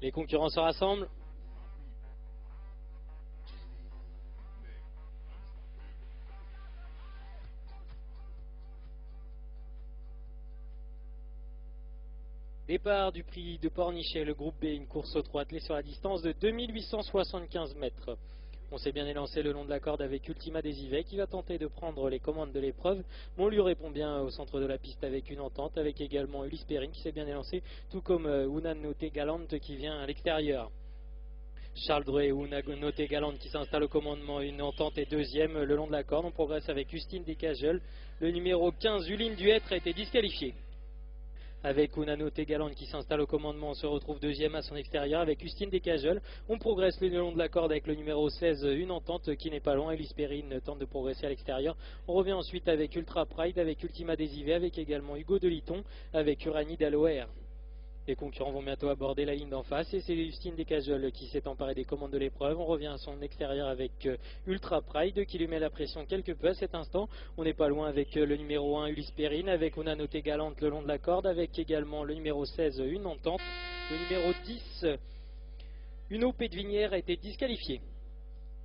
Les concurrents se rassemblent. Départ du prix de Pornichet, le groupe B, une course au trot attelée sur la distance de 2875 mètres. On s'est bien élancé le long de la corde avec Ultima Desivet qui va tenter de prendre les commandes de l'épreuve. On lui répond bien au centre de la piste avec une entente, avec également Ulysse Perrine qui s'est bien élancé, tout comme Unanote Galante qui vient à l'extérieur. Charles Drouet et Unanote Galante qui s'installe au commandement, une entente est deuxième le long de la corde. On progresse avec Justine Descageul. Le numéro 15, Uline Duêtre, a été disqualifié. Avec Unanote Galante qui s'installe au commandement, on se retrouve deuxième à son extérieur avec Justine Descageul. On progresse le long de la corde avec le numéro 16, une entente qui n'est pas loin. Ulysse Perrine tente de progresser à l'extérieur. On revient ensuite avec Ultra Pride, avec Ultima Desivet, avec également Hugo Deliton, avec Uranie d'Aloer. Les concurrents vont bientôt aborder la ligne d'en face et c'est Justine Descageul qui s'est emparée des commandes de l'épreuve. On revient à son extérieur avec Ultra Pride qui lui met la pression quelque peu à cet instant. On n'est pas loin avec le numéro 1 Ulysse Perrine, avec Unanote Galante le long de la corde, avec également le numéro 16 une entente. Le numéro 10 Uno Pédevinière a été disqualifié.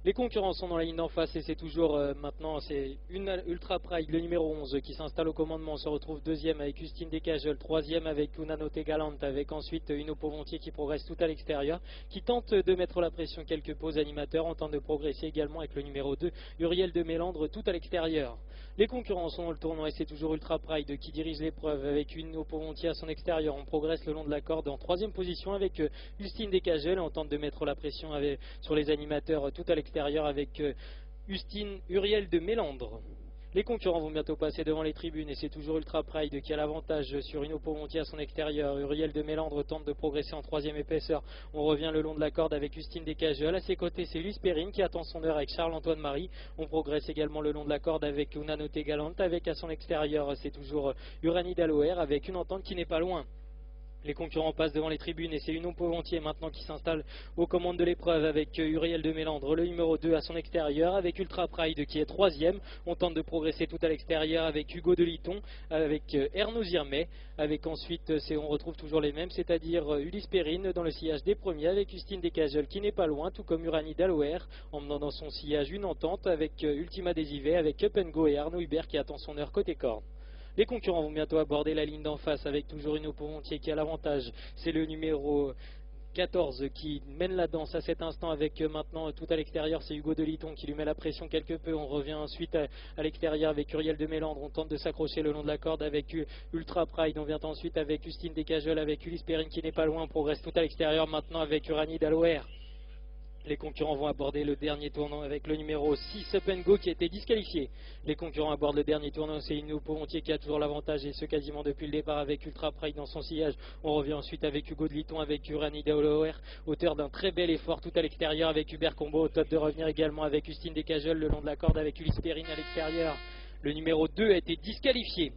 Les concurrents sont dans la ligne d'en face et c'est toujours maintenant c'est Ultra Pride, le numéro 11 qui s'installe au commandement. On se retrouve deuxième avec Justine Descageul, troisième avec Unanote Galante, avec ensuite Uno Povontier qui progresse tout à l'extérieur, qui tente de mettre la pression quelques peu aux animateurs. On tente de progresser également avec le numéro 2 Uriel de Mélandre tout à l'extérieur. Les concurrents sont dans le tournoi et c'est toujours Ultra Pride qui dirige l'épreuve avec Uno Povontier à son extérieur. On progresse le long de la corde en troisième position avec Justine Descageul. On tente de mettre la pression sur les animateurs tout à l'extérieur avec Justine Uriel de Mélandre. Les concurrents vont bientôt passer devant les tribunes et c'est toujours Ultra Pride qui a l'avantage sur Uno Povontier à son extérieur. Uriel de Mélandre tente de progresser en troisième épaisseur. On revient le long de la corde avec Justine Descageul. À ses côtés c'est Ulysse Perrine qui attend son heure avec Charles-Antoine Marie. On progresse également le long de la corde avec Unanote Galante, avec à son extérieur c'est toujours Uranie d'Aloer avec une entente qui n'est pas loin. Les concurrents passent devant les tribunes et c'est Uno Povontier maintenant qui s'installe aux commandes de l'épreuve avec Uriel de Mélandre, le numéro 2 à son extérieur, avec Ultra Pride qui est troisième. On tente de progresser tout à l'extérieur avec Hugo Deliton, avec Ernaud Zirmet, avec ensuite on retrouve toujours les mêmes, c'est-à-dire Ulysse Perrine dans le sillage des premiers avec Justine Descageul qui n'est pas loin, tout comme Uranie d'Aloer, emmenant dans son sillage une entente avec Ultima Desivet, avec Up & Go et Arnaud Hubert qui attend son heure côté corde. Les concurrents vont bientôt aborder la ligne d'en face avec toujours Uno Povontier qui a l'avantage. C'est le numéro 14 qui mène la danse à cet instant avec maintenant tout à l'extérieur. C'est Hugo Deliton qui lui met la pression quelque peu. On revient ensuite à l'extérieur avec Uriel de Mélandre. On tente de s'accrocher le long de la corde avec Ultra Pride. On vient ensuite avec Justine Descageul, avec Ulysse Perrine qui n'est pas loin. On progresse tout à l'extérieur maintenant avec Uranie d'Aloer. Les concurrents vont aborder le dernier tournant avec le numéro 6 Up & Go qui a été disqualifié. Les concurrents abordent le dernier tournant, c'est Uno Povontier qui a toujours l'avantage et ce quasiment depuis le départ avec Ultra Pride dans son sillage. On revient ensuite avec Hugo Deliton, avec Uranie d'Aloer, auteur d'un très bel effort tout à l'extérieur avec Hubert Combo, au top de revenir également avec Justine Descageul le long de la corde avec Ulysse Perrine à l'extérieur. Le numéro 2 a été disqualifié.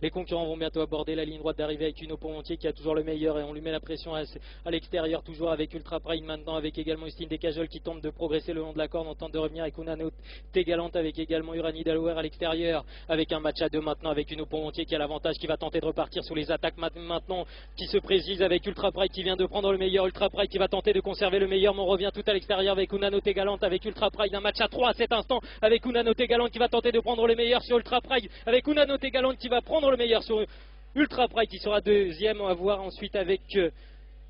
Les concurrents vont bientôt aborder la ligne droite d'arrivée avec Uno Povontier qui a toujours le meilleur et on lui met la pression à l'extérieur toujours avec Ultra Pride maintenant avec également Justine Descageul qui tente de progresser le long de la corde. On tente de revenir avec Unanote Galante avec également Uranie d'Aloer à l'extérieur avec un match à deux maintenant avec Uno Povontier qui a l'avantage, qui va tenter de repartir sous les attaques maintenant qui se précise avec Ultra Pride qui vient de prendre le meilleur. Ultra Pride qui va tenter de conserver le meilleur mais on revient tout à l'extérieur avec Unanote Galante avec Ultra Pride. Un match à 3 à cet instant avec Unanote Galante qui va tenter de prendre le meilleur sur Ultra Pride, avec Unanote Galante qui va prendre le meilleur sur Ultra Pride qui sera deuxième. On va voir ensuite avec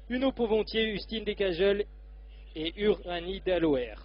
Uno Povontier, Justine Descageul et Uranie d'Aloer.